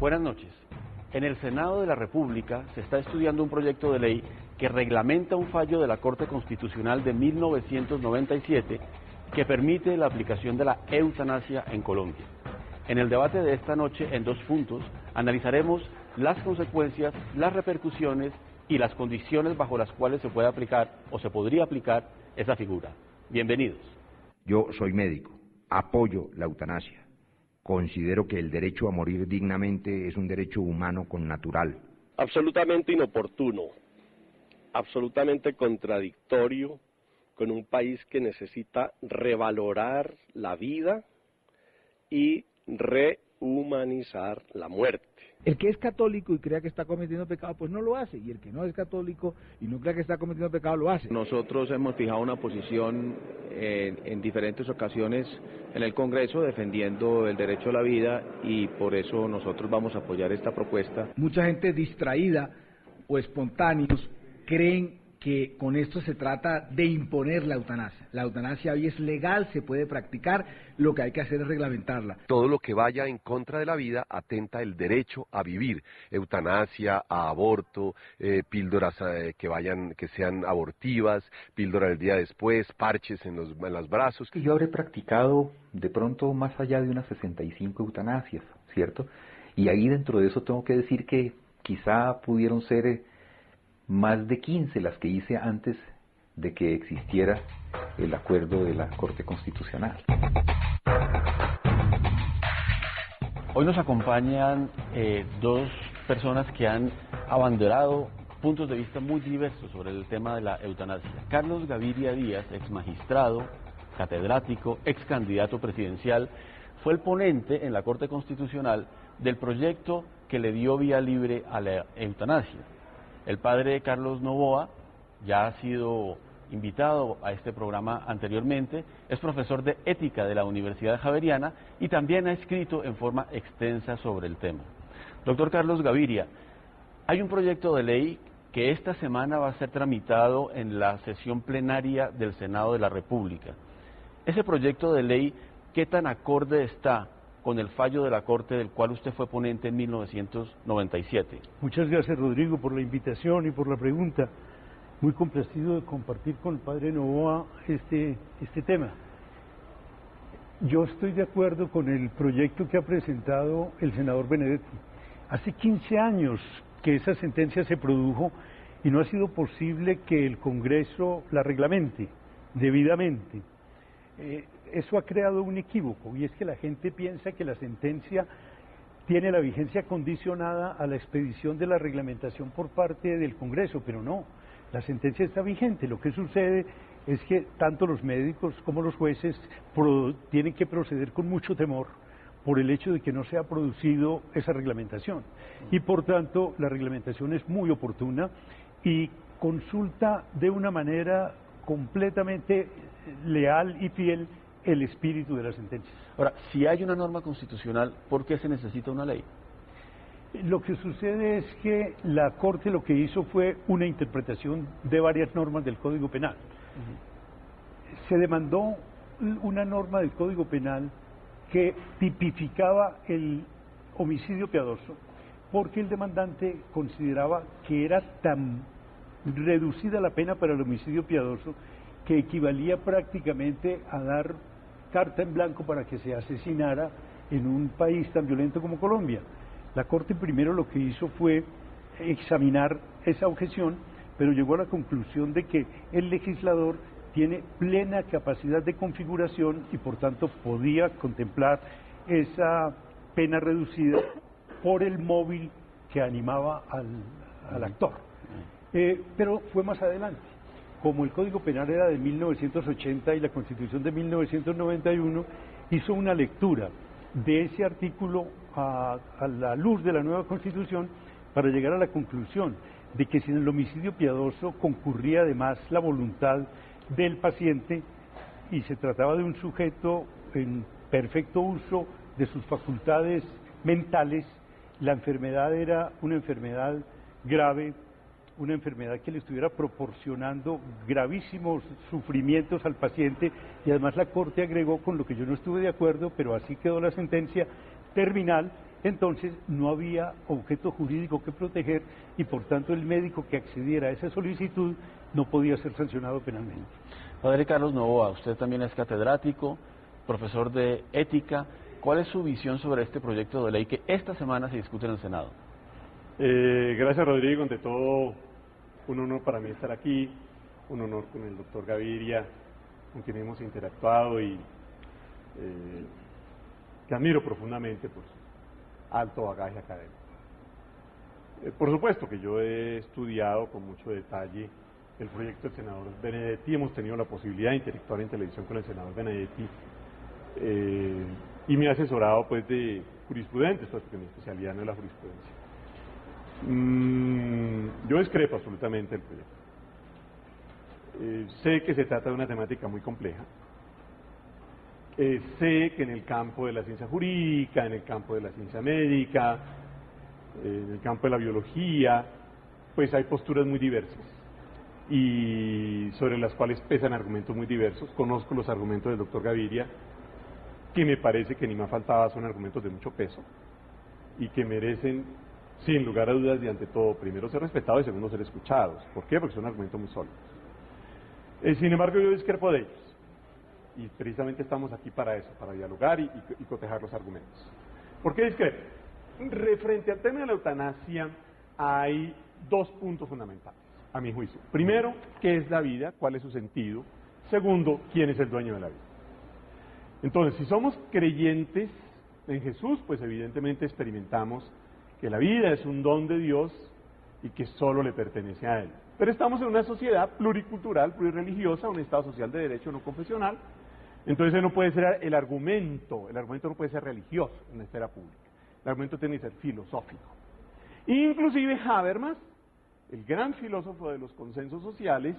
Buenas noches. En el Senado de la República se está estudiando un proyecto de ley que reglamenta un fallo de la Corte Constitucional de 1997 que permite la aplicación de la eutanasia en Colombia. En el debate de esta noche, en 2 puntos, analizaremos las consecuencias, las repercusiones y las condiciones bajo las cuales se puede aplicar o se podría aplicar esa figura. Bienvenidos. Yo soy médico, apoyo la eutanasia. Considero que el derecho a morir dignamente es un derecho humano connatural. Absolutamente inoportuno, absolutamente contradictorio con un país que necesita revalorar la vida y rehumanizar la muerte. El que es católico y crea que está cometiendo pecado, pues no lo hace, y el que no es católico y no crea que está cometiendo pecado, lo hace. Nosotros hemos fijado una posición en diferentes ocasiones en el Congreso defendiendo el derecho a la vida y por eso nosotros vamos a apoyar esta propuesta. Mucha gente distraída o espontáneos creen que con esto se trata de imponer la eutanasia. La eutanasia hoy es legal, se puede practicar, lo que hay que hacer es reglamentarla. Todo lo que vaya en contra de la vida atenta el derecho a vivir. Eutanasia, a aborto, píldoras que sean abortivas, píldora del día después, parches en los brazos. Yo habré practicado de pronto más allá de unas 65 eutanasias, ¿cierto? Y ahí dentro de eso tengo que decir que quizá pudieron ser más de 15 las que hice antes de que existiera el acuerdo de la Corte Constitucional. Hoy nos acompañan 2 personas que han abanderado puntos de vista muy diversos sobre el tema de la eutanasia. Carlos Gaviria Díaz, ex magistrado, catedrático, ex candidato presidencial, fue el ponente en la Corte Constitucional del proyecto que le dio vía libre a la eutanasia. El padre Carlos Novoa ya ha sido invitado a este programa anteriormente, es profesor de ética de la Universidad Javeriana y también ha escrito en forma extensa sobre el tema. Doctor Carlos Gaviria, hay un proyecto de ley que esta semana va a ser tramitado en la sesión plenaria del Senado de la República. Ese proyecto de ley, ¿qué tan acorde está con el fallo de la Corte del cual usted fue ponente en 1997? Muchas gracias, Rodrigo, por la invitación y por la pregunta. Muy complacido de compartir con el padre Novoa este tema. Yo estoy de acuerdo con el proyecto que ha presentado el senador Benedetti. Hace 15 años que esa sentencia se produjo y no ha sido posible que el Congreso la reglamente debidamente. Eso ha creado un equívoco, y es que la gente piensa que la sentencia tiene la vigencia condicionada a la expedición de la reglamentación por parte del Congreso, pero no, la sentencia está vigente. Lo que sucede es que tanto los médicos como los jueces tienen que proceder con mucho temor por el hecho de que no se ha producido esa reglamentación, y por tanto la reglamentación es muy oportuna y consulta de una manera completamente leal y fiel el espíritu de la sentencia. Ahora, si hay una norma constitucional, ¿por qué se necesita una ley? Lo que sucede es que la Corte lo que hizo fue una interpretación de varias normas del Código Penal. Se demandó una norma del Código Penal que tipificaba el homicidio piadoso, porque el demandante consideraba que era tan reducida la pena para el homicidio piadoso que equivalía prácticamente a dar carta en blanco para que se asesinara en un país tan violento como Colombia. La Corte primero lo que hizo fue examinar esa objeción, pero llegó a la conclusión de que el legislador tiene plena capacidad de configuración y por tanto podía contemplar esa pena reducida por el móvil que animaba al actor. Pero fue más adelante. Como el Código Penal era de 1980 y la Constitución de 1991, hizo una lectura de ese artículo a la luz de la nueva Constitución para llegar a la conclusión de que si en el homicidio piadoso concurría además la voluntad del paciente y se trataba de un sujeto en perfecto uso de sus facultades mentales, la enfermedad era una enfermedad grave, una enfermedad que le estuviera proporcionando gravísimos sufrimientos al paciente, y además la Corte agregó, con lo que yo no estuve de acuerdo, pero así quedó la sentencia terminal, entonces no había objeto jurídico que proteger y por tanto el médico que accediera a esa solicitud no podía ser sancionado penalmente. Padre Carlos Novoa, usted también es catedrático, profesor de ética. ¿Cuál es su visión sobre este proyecto de ley que esta semana se discute en el Senado? Gracias, Rodrigo. Ante todo, un honor para mí estar aquí, un honor con el doctor Gaviria, con quien hemos interactuado y que admiro profundamente por su alto bagaje académico. Por supuesto que yo he estudiado con mucho detalle el proyecto del senador Benedetti, hemos tenido la posibilidad de interactuar en televisión con el senador Benedetti y me he asesorado pues de jurisprudentes, pues, porque mi especialidad no es la jurisprudencia. Yo discrepo absolutamente del proyecto. Sé que se trata de una temática muy compleja. Sé que en el campo de la ciencia jurídica, en el campo de la ciencia médica, en el campo de la biología, pues hay posturas muy diversas y sobre las cuales pesan argumentos muy diversos. Conozco los argumentos del doctor Gaviria, que me parece que ni más faltaba son argumentos de mucho peso y que merecen, sin lugar a dudas, y ante todo, primero ser respetados y segundo ser escuchados. ¿Por qué? Porque son argumentos muy sólidos. Sin embargo, yo discrepo de ellos. Y precisamente estamos aquí para eso, para dialogar y cotejar los argumentos. ¿Por qué discrepo? Frente al tema de la eutanasia hay dos puntos fundamentales, a mi juicio. Primero, ¿qué es la vida? ¿Cuál es su sentido? Segundo, ¿quién es el dueño de la vida? Entonces, si somos creyentes en Jesús, pues evidentemente experimentamos que la vida es un don de Dios y que solo le pertenece a Él. Pero estamos en una sociedad pluricultural, plurireligiosa, un Estado social de derecho no confesional, entonces no puede ser el argumento no puede ser religioso en la esfera pública, el argumento tiene que ser filosófico. Inclusive Habermas, el gran filósofo de los consensos sociales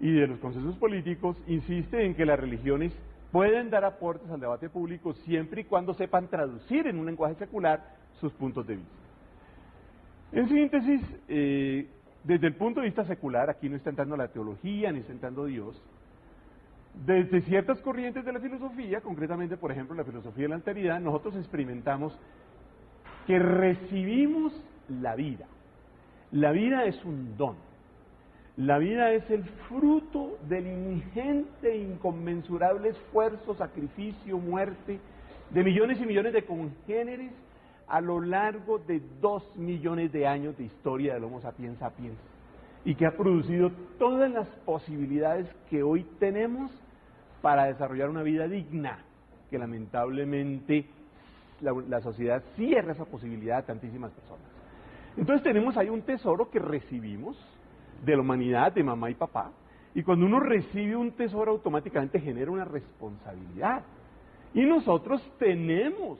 y de los consensos políticos, insiste en que las religiones pueden dar aportes al debate público siempre y cuando sepan traducir en un lenguaje secular sus puntos de vista. En síntesis, desde el punto de vista secular, aquí no está entrando la teología, ni está entrando Dios, desde ciertas corrientes de la filosofía, concretamente, por ejemplo, la filosofía de la alteridad, nosotros experimentamos que recibimos la vida. La vida es un don. La vida es el fruto del ingente e inconmensurable esfuerzo, sacrificio, muerte de millones y millones de congéneres a lo largo de 2 millones de años de historia del Homo sapiens sapiens, y que ha producido todas las posibilidades que hoy tenemos para desarrollar una vida digna, que lamentablemente la sociedad cierra esa posibilidad a tantísimas personas. Entonces tenemos ahí un tesoro que recibimos de la humanidad, de mamá y papá, y cuando uno recibe un tesoro automáticamente genera una responsabilidad, y nosotros tenemos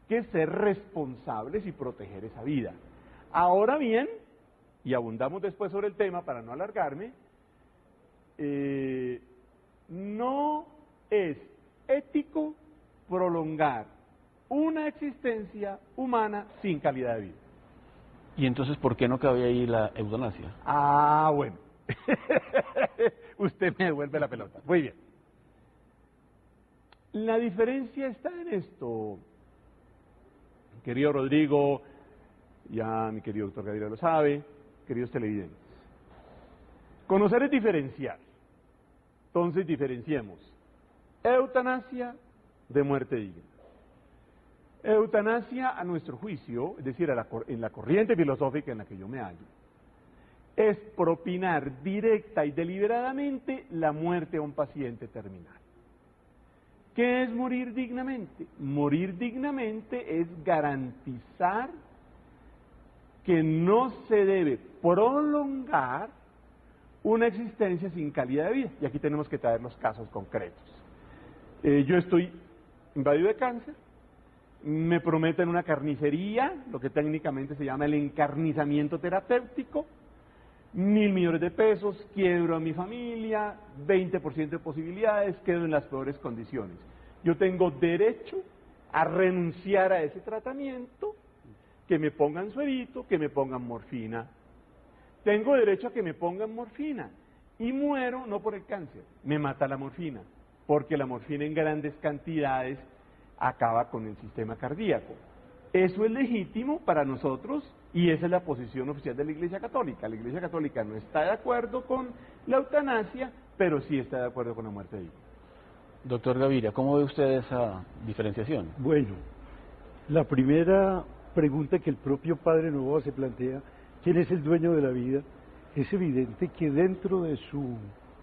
que ser responsables y proteger esa vida. Ahora bien, y abundamos después sobre el tema para no alargarme, no es ético prolongar una existencia humana sin calidad de vida. ¿Y entonces por qué no cabía ahí la eutanasia? Ah, bueno. Usted me devuelve la pelota. Muy bien. La diferencia está en esto, querido Rodrigo, ya mi querido doctor Gaviria lo sabe, queridos televidentes. Conocer es diferenciar. Entonces diferenciemos eutanasia de muerte digna. Eutanasia, a nuestro juicio, es decir, en la corriente filosófica en la que yo me hallo, es propinar directa y deliberadamente la muerte a un paciente terminal. ¿Qué es morir dignamente? Morir dignamente es garantizar que no se debe prolongar una existencia sin calidad de vida. Y aquí tenemos que traer los casos concretos. Yo estoy invadido de cáncer, me prometen una carnicería, lo que técnicamente se llama el encarnizamiento terapéutico, 1.000 millones de pesos, quiebro a mi familia, 20% de posibilidades, quedo en las peores condiciones. Yo tengo derecho a renunciar a ese tratamiento, que me pongan suerito, que me pongan morfina. Tengo derecho a que me pongan morfina y muero no por el cáncer, me mata la morfina, porque la morfina en grandes cantidades acaba con el sistema cardíaco. Eso es legítimo para nosotros y esa es la posición oficial de la Iglesia Católica. La Iglesia Católica no está de acuerdo con la eutanasia, pero sí está de acuerdo con la muerte de hijos. Doctor Gaviria, ¿cómo ve usted esa diferenciación? Bueno, la primera pregunta que el propio Padre Novoa se plantea, ¿quién es el dueño de la vida? Es evidente que dentro de su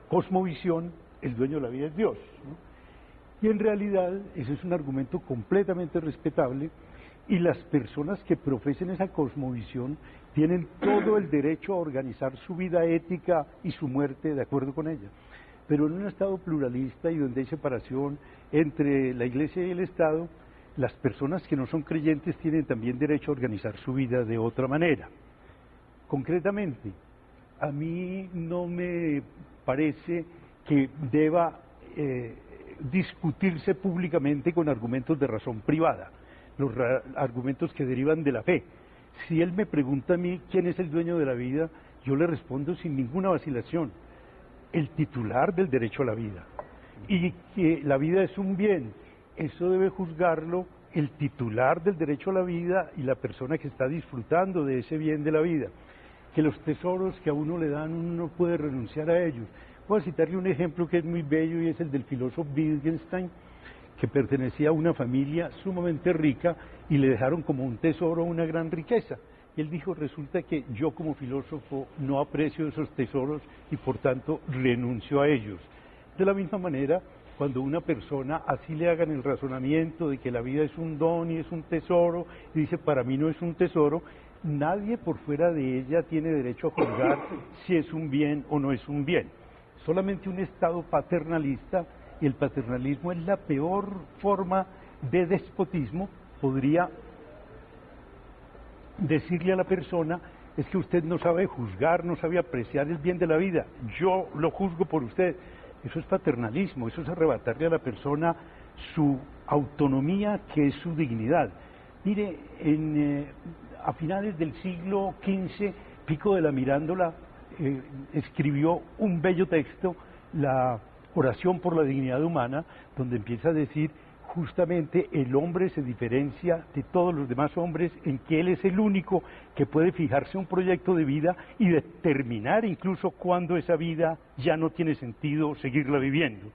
cosmovisión, el dueño de la vida es Dios, ¿no? Y en realidad, ese es un argumento completamente respetable, y las personas que profesen esa cosmovisión tienen todo el derecho a organizar su vida ética y su muerte de acuerdo con ella. Pero en un Estado pluralista y donde hay separación entre la Iglesia y el Estado, las personas que no son creyentes tienen también derecho a organizar su vida de otra manera. Concretamente, a mí no me parece que deba discutirse públicamente con argumentos de razón privada, los argumentos que derivan de la fe. Si él me pregunta a mí quién es el dueño de la vida, yo le respondo sin ninguna vacilación: el titular del derecho a la vida. Y que la vida es un bien, eso debe juzgarlo el titular del derecho a la vida y la persona que está disfrutando de ese bien de la vida. Que los tesoros que a uno le dan, uno no puede renunciar a ellos. Voy a citarle un ejemplo que es muy bello y es el del filósofo Wittgenstein, que pertenecía a una familia sumamente rica y le dejaron como un tesoro una gran riqueza. Y él dijo: resulta que yo como filósofo no aprecio esos tesoros y por tanto renuncio a ellos. De la misma manera, cuando una persona así le hagan el razonamiento de que la vida es un don y es un tesoro, y dice: para mí no es un tesoro, nadie por fuera de ella tiene derecho a juzgar si es un bien o no es un bien. Solamente un Estado paternalista, y el paternalismo es la peor forma de despotismo, podría decirle a la persona: es que usted no sabe juzgar, no sabe apreciar el bien de la vida, yo lo juzgo por usted. Eso es paternalismo, eso es arrebatarle a la persona su autonomía, que es su dignidad. Mire, a finales del siglo XV, Pico de la Mirandola escribió un bello texto, la Oración por la Dignidad Humana, donde empieza a decir: justamente el hombre se diferencia de todos los demás hombres en que él es el único que puede fijarse un proyecto de vida y determinar incluso cuándo esa vida ya no tiene sentido seguirla viviendo.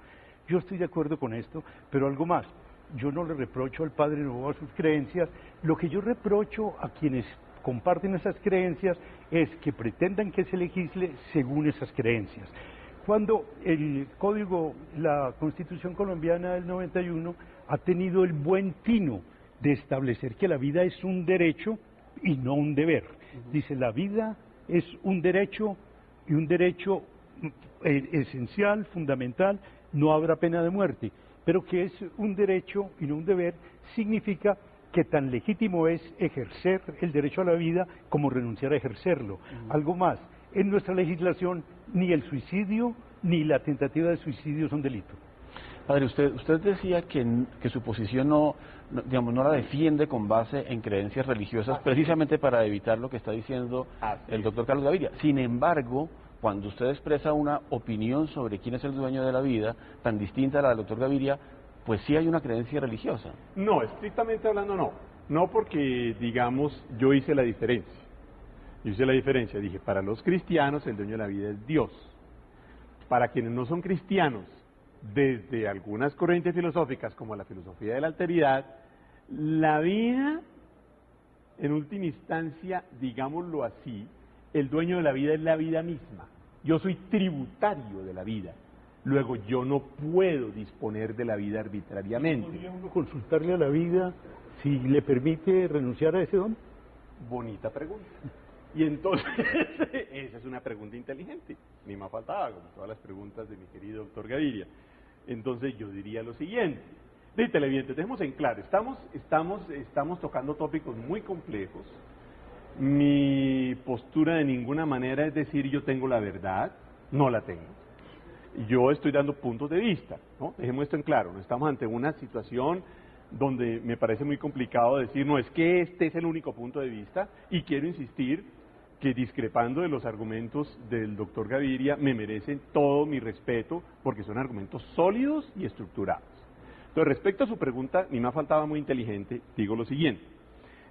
Yo estoy de acuerdo con esto, pero algo más. Yo no le reprocho al Padre Novoa sus creencias. Lo que yo reprocho a quienes comparten esas creencias es que pretendan que se legisle según esas creencias. Cuando el Código, la Constitución colombiana del 91 ha tenido el buen tino de establecer que la vida es un derecho y no un deber. Dice: la vida es un derecho y un derecho esencial, fundamental, no habrá pena de muerte. Pero que es un derecho y no un deber significa que tan legítimo es ejercer el derecho a la vida como renunciar a ejercerlo. Algo más, en nuestra legislación ni el suicidio ni la tentativa de suicidio son delitos. Padre, usted decía que su posición no la defiende con base en creencias religiosas, precisamente para evitar lo que está diciendo el doctor Carlos Gaviria. Sin embargo, cuando usted expresa una opinión sobre quién es el dueño de la vida, tan distinta a la del doctor Gaviria, pues sí hay una creencia religiosa. No, estrictamente hablando no. No, porque, digamos, yo hice la diferencia. Dije: para los cristianos el dueño de la vida es Dios. Para quienes no son cristianos, desde algunas corrientes filosóficas como la filosofía de la alteridad, la vida, en última instancia, digámoslo así, el dueño de la vida es la vida misma. Yo soy tributario de la vida. Luego, yo no puedo disponer de la vida arbitrariamente. ¿Podría uno consultarle a la vida si le permite renunciar a ese don? Bonita pregunta. Y entonces, esa es una pregunta inteligente, ni más faltaba, como todas las preguntas de mi querido doctor Gaviria. Entonces yo diría lo siguiente: de televidentes, dejemos en claro, estamos tocando tópicos muy complejos. Mi postura de ninguna manera es decir yo tengo la verdad, no la tengo. Yo estoy dando puntos de vista, ¿no? Dejemos esto en claro, no estamos ante una situación donde me parece muy complicado decir: no, es que este es el único punto de vista, y quiero insistir que, discrepando de los argumentos del doctor Gaviria, me merecen todo mi respeto porque son argumentos sólidos y estructurados. Entonces, respecto a su pregunta, ni más faltaba muy inteligente, digo lo siguiente: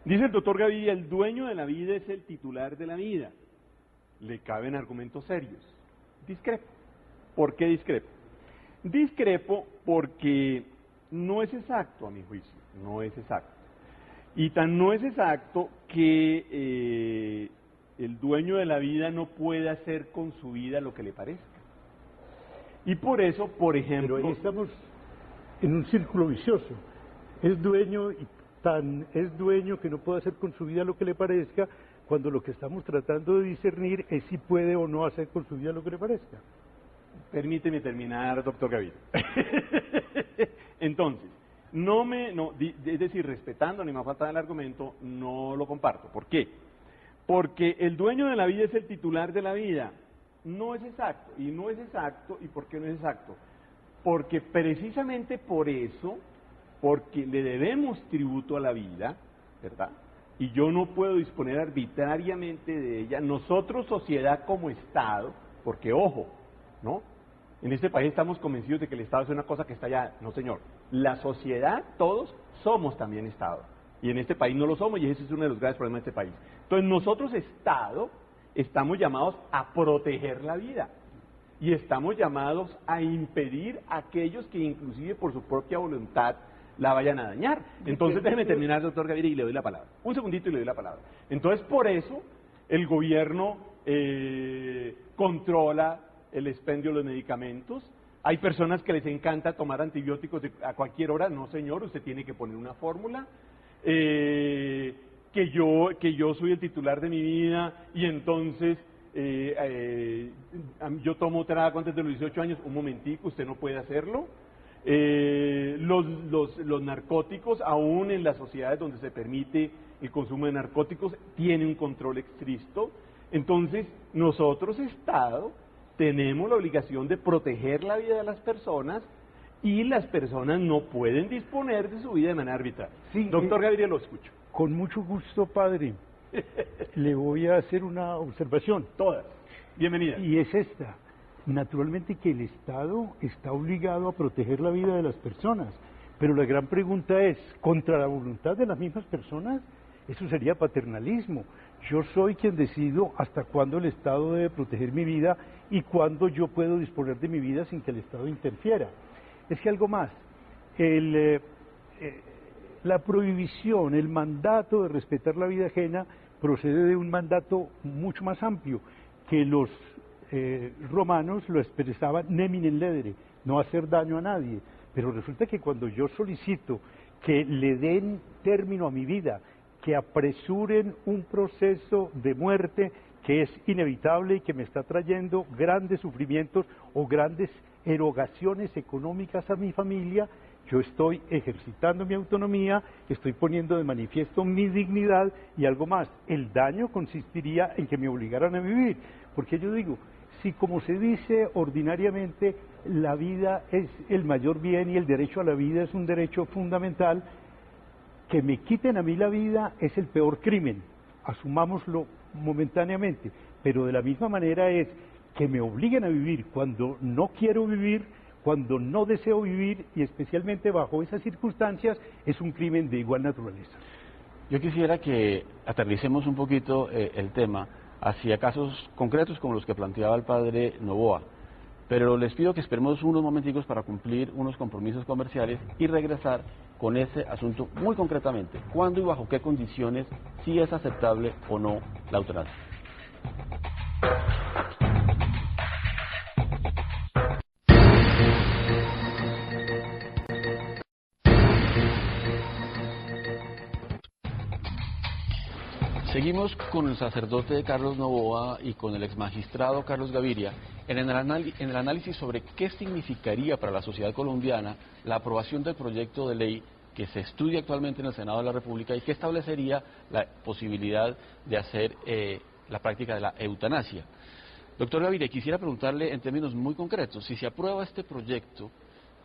Dice el doctor Gaviria, el dueño de la vida es el titular de la vida. Le caben argumentos serios. Discrepo. ¿Por qué discrepo? Discrepo porque no es exacto, a mi juicio, no es exacto. Y tan no es exacto que el dueño de la vida no puede hacer con su vida lo que le parezca. Y por eso, por ejemplo... Pero ahí estamos en un círculo vicioso. Es dueño y tan es dueño que no puede hacer con su vida lo que le parezca, cuando lo que estamos tratando de discernir es si puede o no hacer con su vida lo que le parezca. Permíteme terminar, doctor Gaviria. Entonces, es decir, respetando ni más falta del argumento, no lo comparto. ¿Por qué? Porque el dueño de la vida es el titular de la vida. No es exacto. Y no es exacto. ¿Y por qué no es exacto? Porque precisamente por eso, porque le debemos tributo a la vida, ¿verdad? Y yo no puedo disponer arbitrariamente de ella. Nosotros, sociedad como Estado, porque ojo, ¿no? En este país estamos convencidos de que el Estado es una cosa que está allá. No, señor. La sociedad, todos, somos también Estado. Y en este país no lo somos, y ese es uno de los graves problemas de este país. Entonces nosotros, Estado, estamos llamados a proteger la vida. Y estamos llamados a impedir a aquellos que inclusive por su propia voluntad la vayan a dañar. Entonces déjeme terminar, doctor Gaviria, y le doy la palabra. Un segundito y le doy la palabra. Entonces por eso el gobierno controla el expendio de los medicamentos. Hay personas que les encanta tomar antibióticos a cualquier hora. No, señor, usted tiene que poner una fórmula. Que yo soy el titular de mi vida y entonces yo tomo trago antes de los 18 años. Un momentico, usted no puede hacerlo. Los narcóticos, aún en las sociedades donde se permite el consumo de narcóticos, tiene un control estricto. Entonces, nosotros, Estado, tenemos la obligación de proteger la vida de las personas y las personas no pueden disponer de su vida de manera arbitraria. Sí, doctor Gaviria, lo escucho. Con mucho gusto, padre. Le voy a hacer una observación. Todas. Bienvenida. Y es esta. Naturalmente que el Estado está obligado a proteger la vida de las personas, pero la gran pregunta es, ¿contra la voluntad de las mismas personas? Eso sería paternalismo. Yo soy quien decido hasta cuándo el Estado debe proteger mi vida y cuándo yo puedo disponer de mi vida sin que el Estado interfiera. Es que algo más, la prohibición, el mandato de respetar la vida ajena procede de un mandato mucho más amplio, que los romanos lo expresaban nemine ledere, no hacer daño a nadie. Pero resulta que cuando yo solicito que le den término a mi vida, que apresuren un proceso de muerte que es inevitable y que me está trayendo grandes sufrimientos o grandes erogaciones económicas a mi familia, yo estoy ejercitando mi autonomía, estoy poniendo de manifiesto mi dignidad y algo más. El daño consistiría en que me obligaran a vivir, porque yo digo, si como se dice ordinariamente, la vida es el mayor bien y el derecho a la vida es un derecho fundamental, que me quiten a mí la vida es el peor crimen, asumámoslo momentáneamente, pero de la misma manera es que me obliguen a vivir cuando no quiero vivir, cuando no deseo vivir, y especialmente bajo esas circunstancias, es un crimen de igual naturaleza. Yo quisiera que aterricemos un poquito el tema hacia casos concretos como los que planteaba el padre Novoa, pero les pido que esperemos unos momenticos para cumplir unos compromisos comerciales y regresar con ese asunto muy concretamente. ¿Cuándo y bajo qué condiciones sí es aceptable o no la eutanasia? Seguimos con el sacerdote Carlos Novoa y con el exmagistrado Carlos Gaviria en el análisis sobre qué significaría para la sociedad colombiana la aprobación del proyecto de ley que se estudia actualmente en el Senado de la República y que establecería la posibilidad de hacer la práctica de la eutanasia. Doctor Gaviria, quisiera preguntarle en términos muy concretos, si se aprueba este proyecto,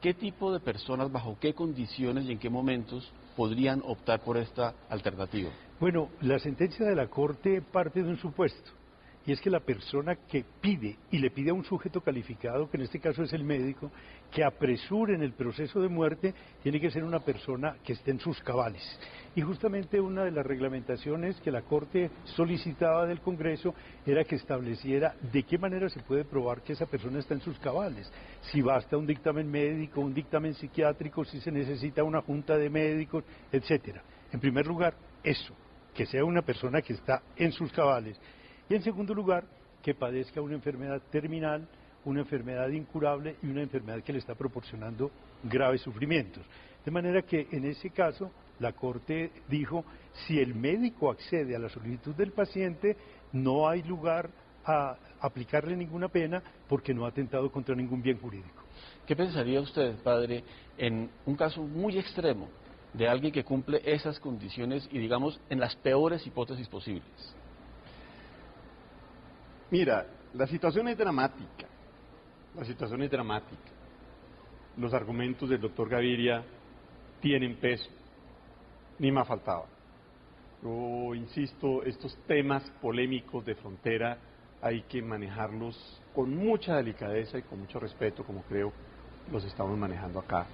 ¿qué tipo de personas, bajo qué condiciones y en qué momentos podrían optar por esta alternativa? Bueno, la sentencia de la Corte parte de un supuesto, y es que la persona que pide, y le pide a un sujeto calificado, que en este caso es el médico, que apresure en el proceso de muerte, tiene que ser una persona que esté en sus cabales. Y justamente una de las reglamentaciones que la Corte solicitaba del Congreso era que estableciera de qué manera se puede probar que esa persona está en sus cabales. Si basta un dictamen médico, un dictamen psiquiátrico, si se necesita una junta de médicos, etcétera. En primer lugar, eso, que sea una persona que está en sus cabales. Y en segundo lugar, que padezca una enfermedad terminal, una enfermedad incurable y una enfermedad que le está proporcionando graves sufrimientos. De manera que en ese caso la Corte dijo, si el médico accede a la solicitud del paciente, no hay lugar a aplicarle ninguna pena porque no ha atentado contra ningún bien jurídico. ¿Qué pensaría usted, padre, en un caso muy extremo de alguien que cumple esas condiciones y, digamos, en las peores hipótesis posibles? Mira, la situación es dramática. La situación es dramática. Los argumentos del doctor Gaviria tienen peso. Ni más faltaba. Yo insisto, estos temas polémicos de frontera hay que manejarlos con mucha delicadeza y con mucho respeto, como creo los estamos manejando acá,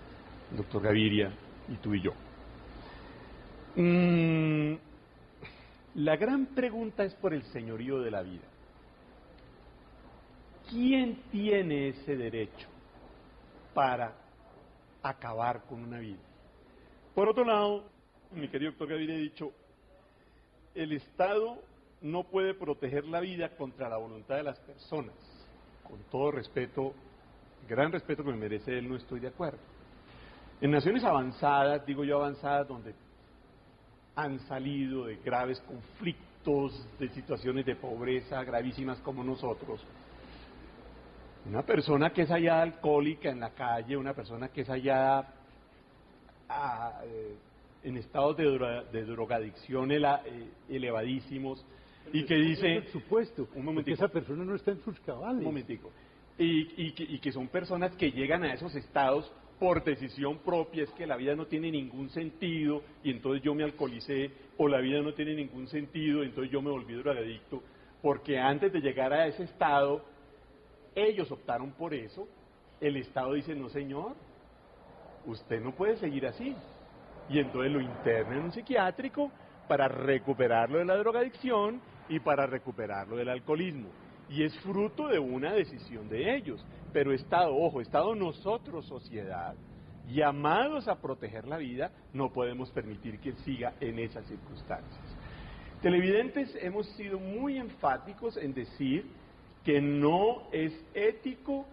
el doctor Gaviria y tú y yo. La gran pregunta es por el señorío de la vida. ¿Quién tiene ese derecho para acabar con una vida? Por otro lado, mi querido doctor Gaviria ha dicho, el Estado no puede proteger la vida contra la voluntad de las personas. Con todo respeto, gran respeto que me merece él, no estoy de acuerdo. En naciones avanzadas, digo yo avanzadas, donde han salido de graves conflictos, de situaciones de pobreza gravísimas como nosotros, una persona que es hallada alcohólica en la calle, una persona que es hallada en estados de drogadicción elevadísimos y que dice... Por supuesto, porque esa persona no está en sus cabales. Un momentico. Y que son personas que llegan a esos estados por decisión propia, es que la vida no tiene ningún sentido y entonces yo me alcoholicé, o la vida no tiene ningún sentido y entonces yo me volví drogadicto, porque antes de llegar a ese estado... ellos optaron por eso, el Estado dice, no señor, usted no puede seguir así. Y entonces lo interna en un psiquiátrico para recuperarlo de la drogadicción y para recuperarlo del alcoholismo. Y es fruto de una decisión de ellos. Pero Estado, ojo, Estado nosotros, sociedad, llamados a proteger la vida, no podemos permitir que siga en esas circunstancias. Televidentes, hemos sido muy enfáticos en decir que no es ético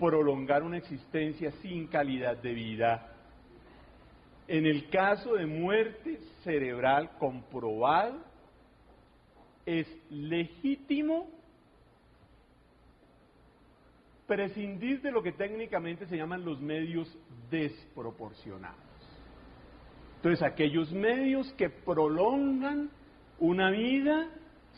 prolongar una existencia sin calidad de vida. En el caso de muerte cerebral comprobada, es legítimo prescindir de lo que técnicamente se llaman los medios desproporcionados. Entonces, aquellos medios que prolongan una vida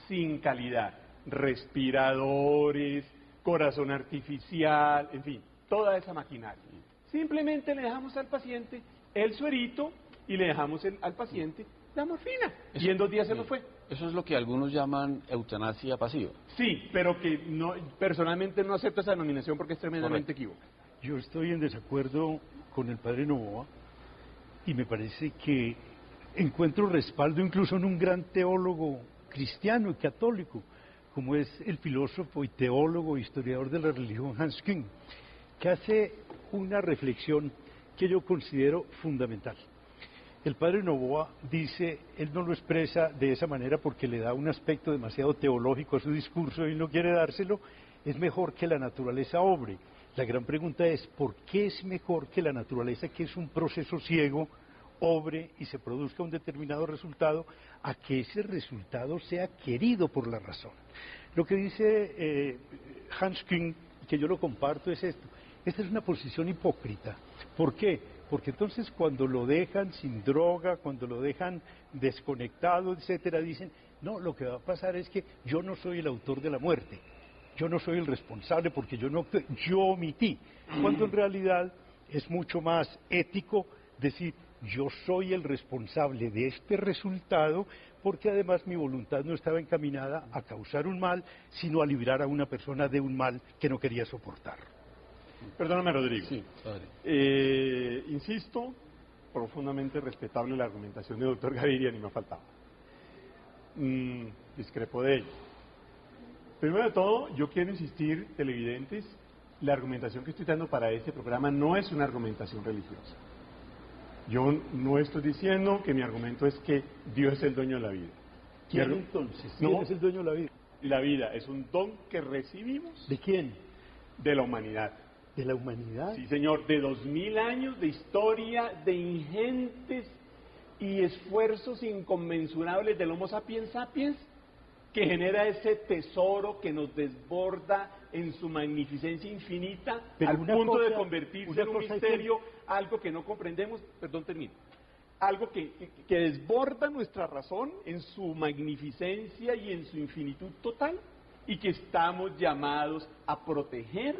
sin calidad. Respiradores, corazón artificial, en fin, toda esa maquinaria. Simplemente le dejamos al paciente el suerito y le dejamos al paciente la morfina. Eso, y en 2 días se nos fue. Eso es lo que algunos llaman eutanasia pasiva. Sí, pero que no, personalmente no acepto esa denominación porque es tremendamente equívoca. Yo estoy en desacuerdo con el padre Novoa y me parece que encuentro respaldo incluso en un gran teólogo cristiano y católico, como es el filósofo y teólogo e historiador de la religión Hans Küng, que hace una reflexión que yo considero fundamental. El padre Novoa dice, él no lo expresa de esa manera porque le da un aspecto demasiado teológico a su discurso y no quiere dárselo, es mejor que la naturaleza obre. La gran pregunta es, ¿por qué es mejor que la naturaleza, que es un proceso ciego, obre y se produzca un determinado resultado, a que ese resultado sea querido por la razón? Lo que dice Hans Küng, que yo lo comparto, es esto. Esta es una posición hipócrita. ¿Por qué? Porque entonces cuando lo dejan sin droga, cuando lo dejan desconectado, etcétera, dicen, no, lo que va a pasar es que yo no soy el autor de la muerte, yo no soy el responsable porque yo omití, cuando en realidad es mucho más ético decir, yo soy el responsable de este resultado porque además mi voluntad no estaba encaminada a causar un mal, sino a librar a una persona de un mal que no quería soportar. Perdóname, Rodrigo. Sí, padre. Insisto, profundamente respetable la argumentación del doctor Gaviria, ni me faltaba. Discrepo de ello. Primero de todo, yo quiero insistir, televidentes, la argumentación que estoy dando para este programa no es una argumentación religiosa. Yo no estoy diciendo que mi argumento es que Dios es el dueño de la vida. ¿Quién entonces? No, ¿Quién es el dueño de la vida? la vida es un don que recibimos ¿De quién? de la humanidad. ¿De la humanidad? Sí, señor, de 2000 años de historia, de ingentes y esfuerzos inconmensurables del Homo sapiens sapiens, que genera ese tesoro que nos desborda en su magnificencia infinita, pero al punto cosa, de convertirse en un misterio, algo que no comprendemos, perdón, termino, algo que desborda nuestra razón en su magnificencia y en su infinitud total, y que estamos llamados a proteger,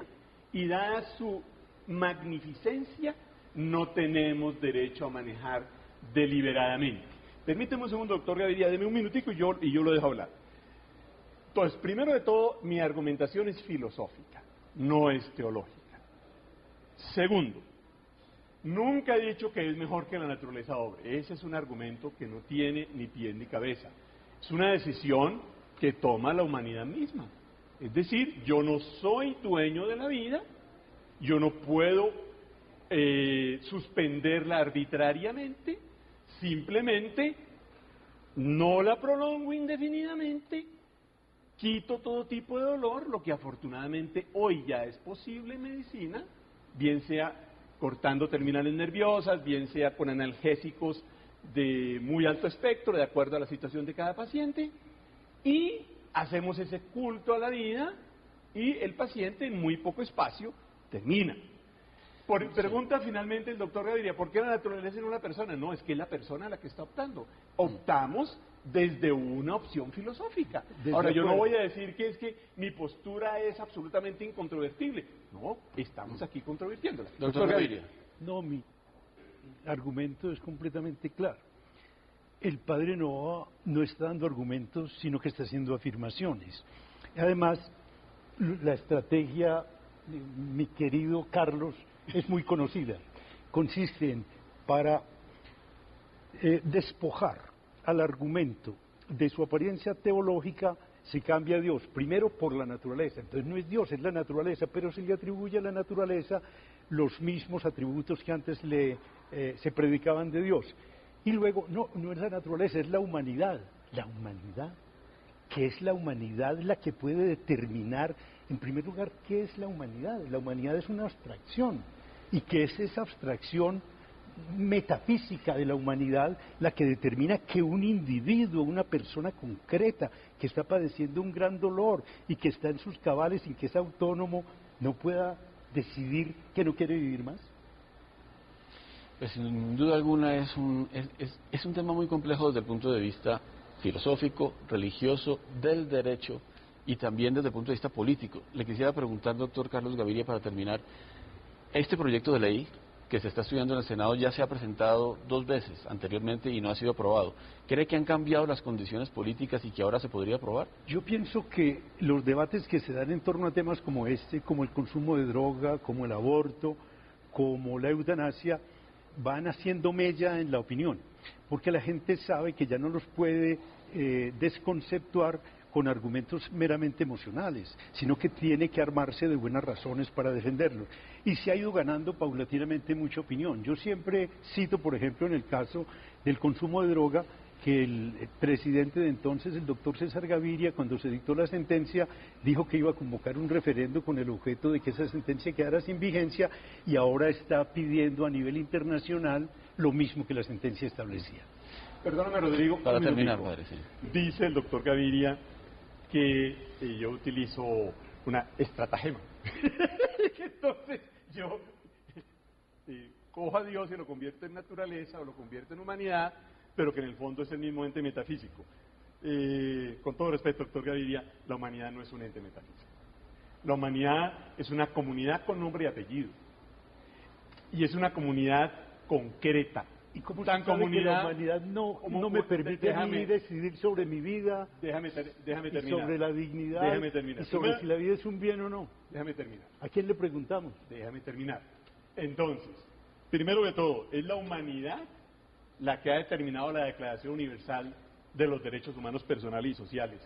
y dada su magnificencia, no tenemos derecho a manejar deliberadamente. Permíteme un segundo, doctor Gaviria, deme un minutico y yo lo dejo hablar. Entonces, primero de todo, mi argumentación es filosófica, no es teológica. Segundo, nunca he dicho que es mejor que la naturaleza obre. Ese es un argumento que no tiene ni pie ni cabeza. Es una decisión que toma la humanidad misma. Es decir, yo no soy dueño de la vida, yo no puedo suspenderla arbitrariamente, simplemente no la prolongo indefinidamente, quito todo tipo de dolor, lo que afortunadamente hoy ya es posible en medicina, bien sea cortando terminales nerviosas, bien sea con analgésicos de muy alto espectro, de acuerdo a la situación de cada paciente, y hacemos ese culto a la vida y el paciente en muy poco espacio termina. Pregunta finalmente el doctor Gaviria, ¿por qué la naturaleza en una persona? No, es que es la persona la que está optando. Optamos desde una opción filosófica. Ahora, yo no voy a decir que es que mi postura es absolutamente incontrovertible. No, estamos aquí controvirtiéndola. Doctor Gaviria. No, mi argumento es completamente claro. El padre no está dando argumentos, sino que está haciendo afirmaciones. Además, la estrategia, mi querido Carlos, es muy conocida. Consiste en, para despojar al argumento de su apariencia teológica, se cambia a Dios, primero por la naturaleza. Entonces no es Dios, es la naturaleza, pero se le atribuye a la naturaleza los mismos atributos que antes se predicaban de Dios. Y luego, no es la naturaleza, es la humanidad. La humanidad, ¿qué es la humanidad? La que puede determinar, en primer lugar, ¿qué es la humanidad? La humanidad es una abstracción, y que es esa abstracción metafísica de la humanidad la que determina que un individuo, una persona concreta, que está padeciendo un gran dolor y que está en sus cabales y que es autónomo, no pueda decidir que no quiere vivir más. Pues sin duda alguna es un tema muy complejo desde el punto de vista filosófico, religioso, del derecho y también desde el punto de vista político. Le quisiera preguntar, doctor Carlos Gaviria, para terminar, este proyecto de ley que se está estudiando en el Senado ya se ha presentado 2 veces anteriormente y no ha sido aprobado. ¿Cree que han cambiado las condiciones políticas y que ahora se podría aprobar? Yo pienso que los debates que se dan en torno a temas como este, como el consumo de droga, como el aborto, como la eutanasia, van haciendo mella en la opinión, porque la gente sabe que ya no los puede desconceptuar con argumentos meramente emocionales, sino que tiene que armarse de buenas razones para defenderlos. Y se ha ido ganando paulatinamente mucha opinión. Yo siempre cito, por ejemplo, en el caso del consumo de droga, que el presidente de entonces, el doctor César Gaviria, cuando se dictó la sentencia, dijo que iba a convocar un referendo con el objeto de que esa sentencia quedara sin vigencia, y ahora está pidiendo a nivel internacional lo mismo que la sentencia establecía. Perdóname, Rodrigo. Para terminar, padre, sí. Dice el doctor Gaviria que yo utilizo una estratagema. Entonces yo cojo a Dios y lo convierto en naturaleza o lo convierto en humanidad, pero que en el fondo es el mismo ente metafísico. Con todo respeto, doctor Gaviria, la humanidad no es un ente metafísico. La humanidad es una comunidad con nombre y apellido. Y es una comunidad concreta, ¿Y cómo tan se sabe que la comunidad humanidad no me permite a mí decidir sobre mi vida? Déjame y terminar. sobre la dignidad. Déjame terminar. Y sobre si la vida es un bien o no. Déjame terminar. ¿A quién le preguntamos? Déjame terminar. Entonces, primero de todo, es la humanidad la que ha determinado la Declaración Universal de los Derechos Humanos Personales y Sociales.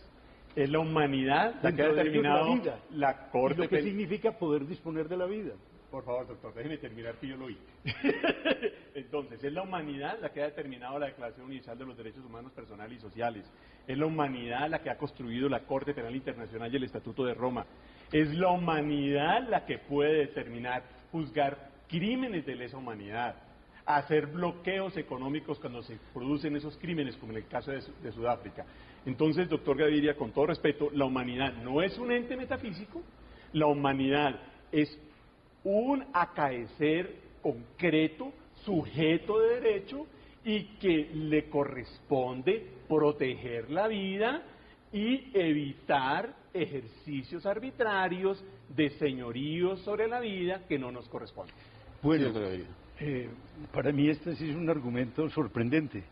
Es la humanidad la que ha Dentro de ellos determinado la vida. la ¿Y Corte lo que Penal. significa poder disponer de la vida? Por favor, doctor, déjeme terminar que yo lo oí. Entonces, es la humanidad la que ha determinado la Declaración Universal de los Derechos Humanos Personales y Sociales. Es la humanidad la que ha construido la Corte Penal Internacional y el Estatuto de Roma. Es la humanidad la que puede determinar, juzgar crímenes de lesa humanidad, hacer bloqueos económicos cuando se producen esos crímenes, como en el caso de Sudáfrica. Entonces, doctor Gaviria, con todo respeto, la humanidad no es un ente metafísico, la humanidad es un acaecer concreto, sujeto de derecho, y que le corresponde proteger la vida y evitar ejercicios arbitrarios de señoríos sobre la vida que no nos corresponden. Bueno, para mí este sí es un argumento sorprendente,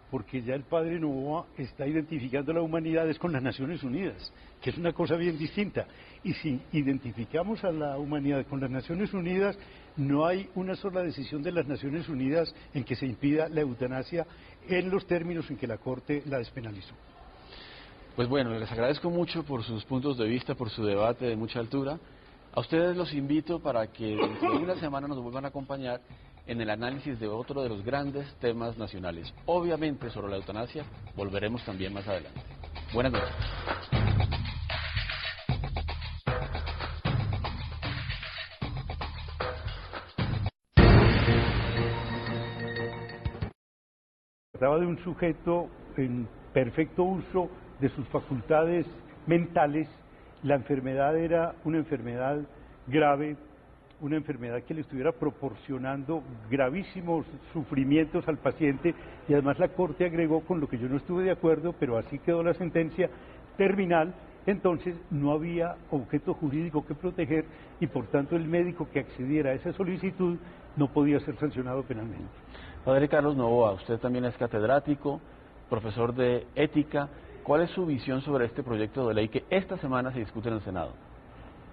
porque ya el padre Novoa está identificando la humanidad es con las Naciones Unidas, que es una cosa bien distinta. Y si identificamos a la humanidad con las Naciones Unidas, no hay una sola decisión de las Naciones Unidas en que se impida la eutanasia en los términos en que la Corte la despenalizó. Pues bueno, les agradezco mucho por sus puntos de vista, por su debate de mucha altura. A ustedes los invito para que dentro de una semana nos vuelvan a acompañar en el análisis de otro de los grandes temas nacionales. Obviamente sobre la eutanasia volveremos también más adelante. Buenas noches. Trataba de un sujeto en perfecto uso de sus facultades mentales. La enfermedad era una enfermedad grave, una enfermedad que le estuviera proporcionando gravísimos sufrimientos al paciente, y además la Corte agregó, con lo que yo no estuve de acuerdo, pero así quedó la sentencia terminal. Entonces no había objeto jurídico que proteger y por tanto el médico que accediera a esa solicitud no podía ser sancionado penalmente. Padre Carlos Novoa, usted también es catedrático, profesor de ética. ¿Cuál es su visión sobre este proyecto de ley que esta semana se discute en el Senado?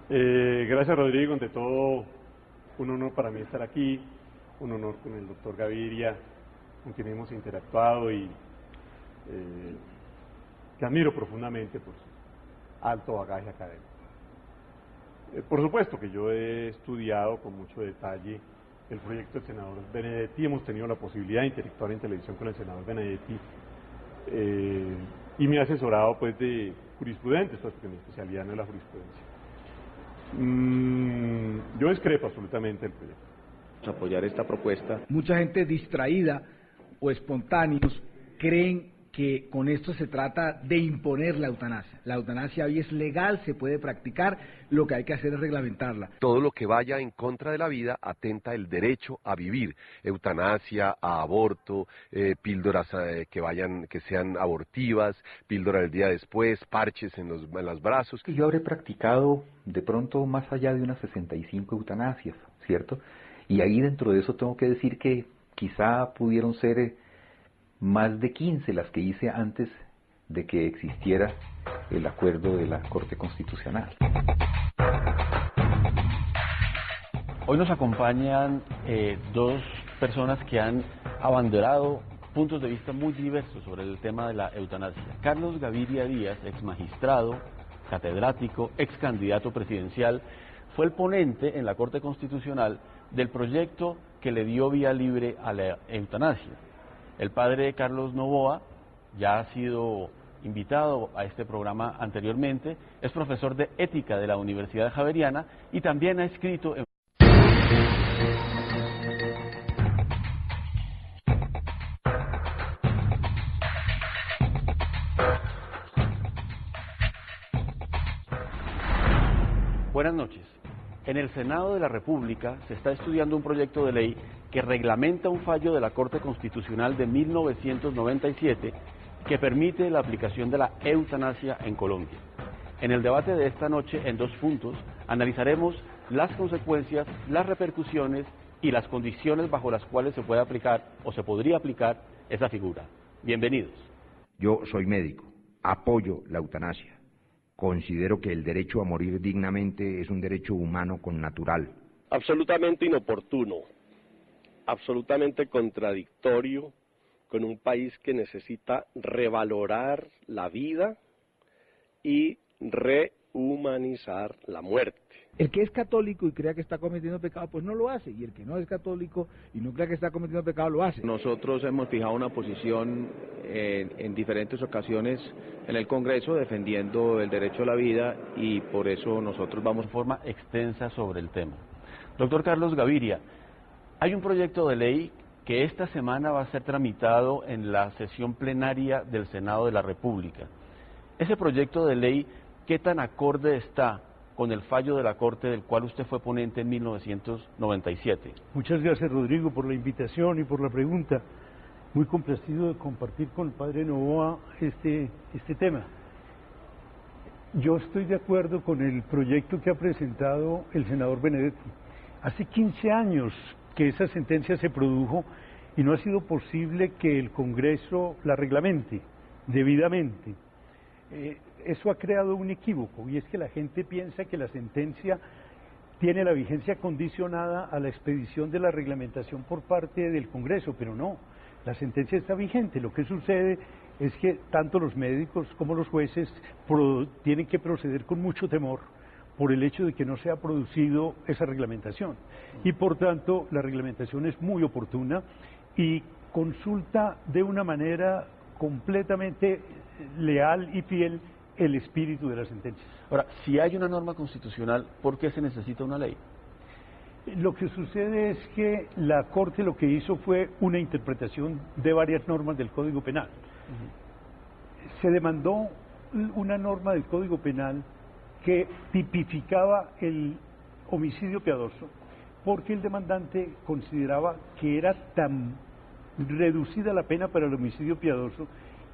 Gracias, Rodrigo. Ante todo, un honor para mí estar aquí, un honor con el doctor Gaviria, con quien hemos interactuado y que admiro profundamente por su alto bagaje académico. Por supuesto que yo he estudiado con mucho detalle el proyecto del senador Benedetti, hemos tenido la posibilidad de interactuar en televisión con el senador Benedetti y me he asesorado pues de jurisprudentes, pues, porque mi especialidad no es la jurisprudencia. Yo discrepo absolutamente del proyecto. Apoyar esta propuesta. Mucha gente distraída o espontáneos creen que con esto se trata de imponer la eutanasia. La eutanasia hoy es legal, se puede practicar, lo que hay que hacer es reglamentarla. Todo lo que vaya en contra de la vida atenta el derecho a vivir. Eutanasia, a aborto, píldoras que sean abortivas, píldora del día después, parches en los brazos. Yo habré practicado de pronto más allá de unas 65 eutanasias, ¿cierto? Y ahí dentro de eso tengo que decir que quizá pudieron ser más de 15 las que hice antes de que existiera el acuerdo de la Corte Constitucional. Hoy nos acompañan dos personas que han abanderado puntos de vista muy diversos sobre el tema de la eutanasia. Carlos Gaviria Díaz, ex magistrado, catedrático, ex candidato presidencial, fue el ponente en la Corte Constitucional del proyecto que le dio vía libre a la eutanasia. El padre Carlos Novoa ya ha sido invitado a este programa anteriormente, es profesor de ética de la Universidad Javeriana y también ha escrito en... Buenas noches. En el Senado de la República se está estudiando un proyecto de ley que reglamenta un fallo de la Corte Constitucional de 1997 que permite la aplicación de la eutanasia en Colombia. En el debate de esta noche, en dos puntos, analizaremos las consecuencias, las repercusiones y las condiciones bajo las cuales se puede aplicar o se podría aplicar esa figura. Bienvenidos. Yo soy médico, apoyo la eutanasia. Considero que el derecho a morir dignamente es un derecho humano connatural. Absolutamente inoportuno, absolutamente contradictorio con un país que necesita revalorar la vida y rehumanizar la muerte. El que es católico y crea que está cometiendo pecado, pues no lo hace, y el que no es católico y no crea que está cometiendo pecado, lo hace. Nosotros hemos fijado una posición en diferentes ocasiones en el Congreso defendiendo el derecho a la vida y por eso nosotros vamos de forma extensa sobre el tema. Doctor Carlos Gaviria, hay un proyecto de ley que esta semana va a ser tramitado en la sesión plenaria del Senado de la República. Ese proyecto de ley, ¿qué tan acorde está con el fallo de la Corte del cual usted fue ponente en 1997? Muchas gracias, Rodrigo, por la invitación y por la pregunta. Muy complacido de compartir con el padre Novoa este tema. Yo estoy de acuerdo con el proyecto que ha presentado el senador Benedetti. Hace 15 años que esa sentencia se produjo y no ha sido posible que el Congreso la reglamente debidamente. Eso ha creado un equívoco y es que la gente piensa que la sentencia tiene la vigencia condicionada a la expedición de la reglamentación por parte del Congreso, pero no, la sentencia está vigente. Lo que sucede es que tanto los médicos como los jueces tienen que proceder con mucho temor por el hecho de que no se ha producido esa reglamentación y por tanto la reglamentación es muy oportuna y consulta de una manera completamente leal y fiel el espíritu de la sentencia. Ahora, si hay una norma constitucional, ¿por qué se necesita una ley? Lo que sucede es que la Corte lo que hizo fue una interpretación de varias normas del Código Penal. Se demandó una norma del Código Penal que tipificaba el homicidio piadoso, porque el demandante consideraba que era tan reducida la pena para el homicidio piadoso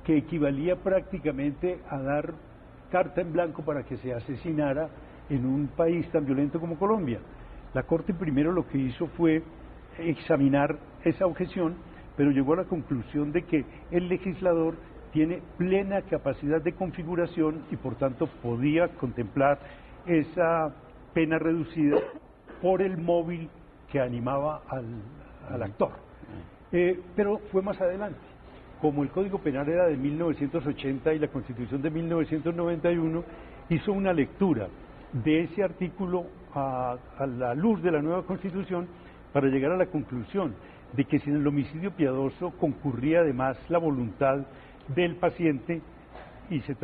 que equivalía prácticamente a dar carta en blanco para que se asesinara en un país tan violento como Colombia. La Corte primero lo que hizo fue examinar esa objeción, pero llegó a la conclusión de que el legislador tiene plena capacidad de configuración y por tanto podía contemplar esa pena reducida por el móvil que animaba al actor. Pero fue más adelante. Como el Código Penal era de 1980 y la Constitución de 1991, hizo una lectura de ese artículo a la luz de la nueva Constitución para llegar a la conclusión de que si en el homicidio piadoso concurría además la voluntad del paciente y se